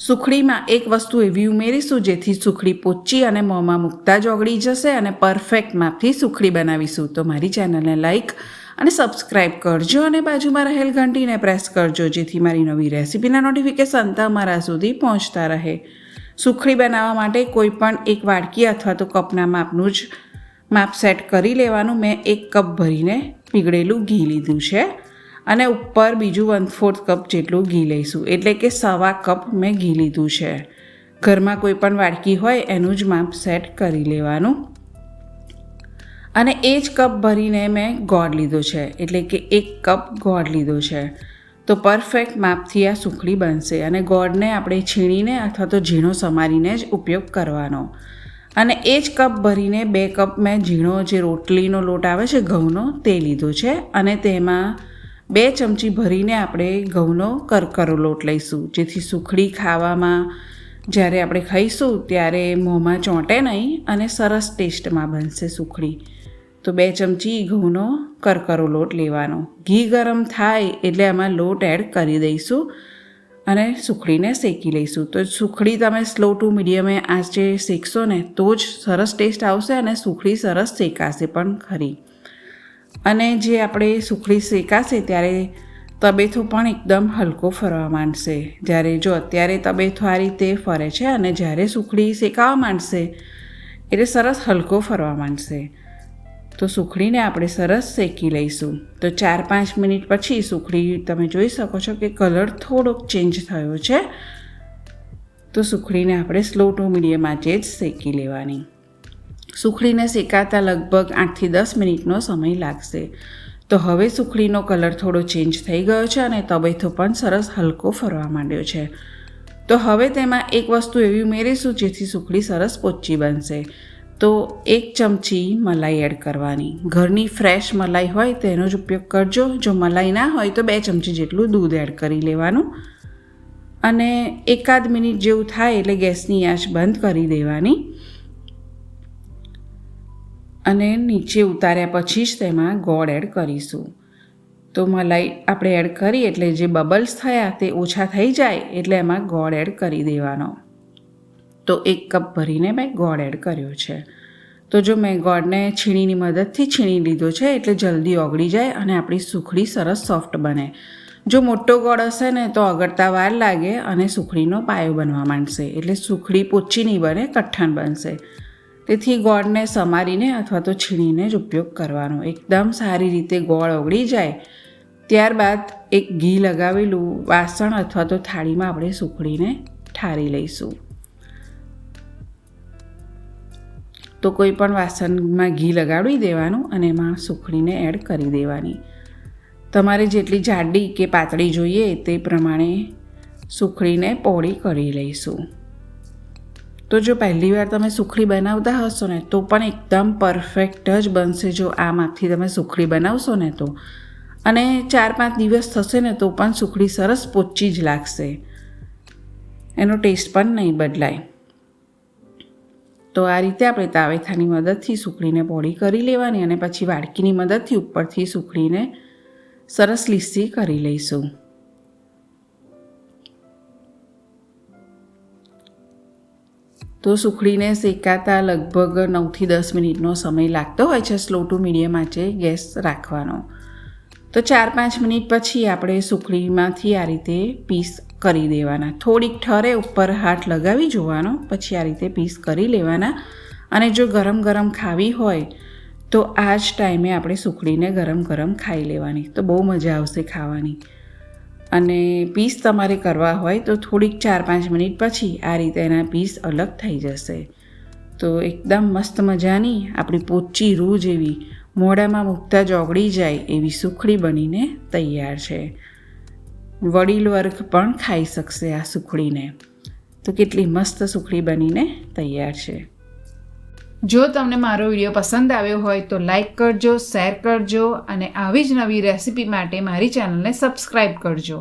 સુખડીમાં એક વસ્તુ એવી ઉમેરીશું જેથી સુખડી પોચી અને મોંમાં મૂકતા જ ઓગળી જશે અને પરફેક્ટ માપથી સુખડી બનાવીશું. તો મારી ચેનલને લાઈક અને સબસ્ક્રાઈબ કરજો અને બાજુમાં રહેલ ઘંટીને પ્રેસ કરજો જેથી મારી નવી રેસિપીના નોટિફિકેશન તમારા સુધી પહોંચતા રહે. સુખડી બનાવવા માટે કોઈ પણ એક વાડકી અથવા તો કપના માપનું જ માપ સેટ કરી લેવાનું. મેં 1 કપ ભરીને પીગળેલું ઘી લીધું છે અને ઉપર બીજું 1/4 કપ જેટલું ઘી લઈશું, એટલે કે 1/4 કપ મેં ઘી લીધું છે. ઘરમાં કોઈ પણ વાડકી હોય એનું જ માપ સેટ કરી લેવાનું. અને એ જ કપ ભરીને મેં ગોળ લીધો છે, એટલે કે 1 કપ ગોળ લીધો છે. તો પરફેક્ટ માપથી આ સુખડી બનશે. અને ગોળને આપણે છીણીને અથવા તો ઝીણો સમારીને જ ઉપયોગ કરવાનો. અને એ જ કપ ભરીને 2 કપ મેં ઝીણો જે રોટલીનો લોટ આવે છે ઘઉંનો તે લીધો છે. અને તેમાં 2 ચમચી ભરીને આપણે ઘઉંનો કરકરો લોટ લઈશું, જેથી સુખડી ખાવામાં જ્યારે આપણે ખાઈશું ત્યારે મોંમાં ચોંટે નહીં અને સરસ ટેસ્ટમાં બનશે સુખડી. તો 2 ચમચી ઘઉંનો કરકરો લોટ લેવાનો. ઘી ગરમ થાય એટલે એમાં લોટ એડ કરી દઈશું અને સુખડીને શેકી લઈશું. તો સુખડી તમે સ્લો ટુ મીડિયમે આંચે શેકશો ને તો જ સરસ ટેસ્ટ આવશે અને સુખડી સરસ શેકાશે પણ ખરી. અને જે આપણે સુખડી શેકાશે ત્યારે તબેથો પણ એકદમ હલકો ફરવા માંડશે. જ્યારે જો અત્યારે તબેથો આ રીતે ફરે છે અને જ્યારે સુખડી શેકાવા માંડશે એટલે સરસ હલકો ફરવા માંડશે. તો સુખડીને આપણે સરસ શેકી લઈશું. તો 4-5 મિનિટ પછી સુખડી તમે જોઈ શકો છો કે કલર થોડોક ચેન્જ થયો છે. તો સુખડીને આપણે સ્લો ટુ મીડિયમ આંચે જ શેકી લેવાની. સુખડીને શેકાતા લગભગ 8થી 10 મિનિટનો સમય લાગશે. તો હવે સુખડીનો કલર થોડો ચેન્જ થઈ ગયો છે અને તબેથો પણ સરસ હલકો ફરવા માંડ્યો છે. તો હવે તેમાં એક વસ્તુ એવી ઉમેરીશું જેથી સુખડી સરસ પોચી બનશે. તો 1 ચમચી મલાઈ એડ કરવાની. ઘરની ફ્રેશ મલાઈ હોય તેનો જ ઉપયોગ કરજો. જો મલાઈ ના હોય તો 2 ચમચી જેટલું દૂધ એડ કરી લેવાનું. અને 1-8 મિનિટ જેવું થાય એટલે ગેસની આંચ બંધ કરી દેવાની. અને નીચે ઉતાર્યા પછી જ તેમાં ગોળ એડ કરીશું. તો મલાઈ આપણે એડ કરી એટલે જે બબલ્સ થયા તે ઓછા થઈ જાય એટલે એમાં ગોળ એડ કરી દેવાનો. તો 1 કપ ભરીને મેં ગોળ એડ કર્યો છે. તો જો મેં ગોળને છીણીની મદદથી છીણી લીધો છે એટલે જલ્દી ઓગળી જાય અને આપણી સુખડી સરસ સોફ્ટ બને. જો મોટો ગોળ હશે ને તો ઓગળતા વાર લાગે અને સુખડીનો પાયો બનવા માંડશે, એટલે સુખડી પોચી નહીં બને, કઠણ બનશે. તેથી ગોળને સમારીને અથવા તો છીણીને જ ઉપયોગ કરવાનો. એકદમ સારી રીતે ગોળ ઓગળી જાય ત્યારબાદ એક ઘી લગાવેલું વાસણ અથવા તો થાળીમાં આપણે સુખડીને ઠારી લઈશું. તો કોઈ પણ વાસણમાં ઘી લગાડી દેવાનું અને એમાં સુખડીને એડ કરી દેવાની. તમારે જેટલી જાડી કે પાતળી જોઈએ તે પ્રમાણે સુખડીને પહોળી કરી લઈશું. તો જો પહેલીવાર તમે સુખડી બનાવતા હશો ને તો પણ એકદમ પરફેક્ટ જ બનશે જો આ માપથી તમે સુખડી બનાવશો ને તો. અને 4-5 દિવસ થશે ને તો પણ સુખડી સરસ પોચી જ લાગશે, એનો ટેસ્ટ પણ નહીં બદલાય. તો આ રીતે આપણે તાવેથાની મદદથી સુખડીને પહોળી કરી લેવાની અને પછી વાડકીની મદદથી ઉપરથી સુખડીને સરસ લીસી કરી લઈશું. તો સુખડીને શેકાતા લગભગ 9થી 10 મિનિટનો સમય લાગતો હોય છે. સ્લો ટુ મીડિયમ આંચે ગેસ રાખવાનો. તો 4-5 મિનિટ પછી આપણે સુખડીમાંથી આ રીતે પીસ કરી દેવાના. થોડીક ઠરે ઉપર હાથ લગાવી જોવાનો, પછી આ રીતે પીસ કરી લેવાના. અને જો ગરમ ગરમ ખાવી હોય તો આ જ ટાઈમે આપણે સુખડીને ગરમ ગરમ ખાઈ લેવાની. તો બહુ મજા આવશે ખાવાની. અને પીસ તમારે કરવા હોય તો થોડીક 4-5 મિનિટ પછી આ રીતે એના પીસ અલગ થઈ જશે. તો એકદમ મસ્ત મજાની આપણી પોચી રૂ જેવી મોઢામાં મૂકતા જ ઓગળી જાય એવી સુખડી બનીને તૈયાર છે. વડીલ વર્ગ પણ ખાઈ શકશે આ સુખડીને. તો કેટલી મસ્ત સુખડી બનીને તૈયાર છે. જો તમને મારો વિડીયો પસંદ આવ્યો હોય તો લાઈક કરજો, શેર કરજો અને આવી જ નવી રેસિપી માટે મારી ચેનલને સબસ્ક્રાઈબ કરજો.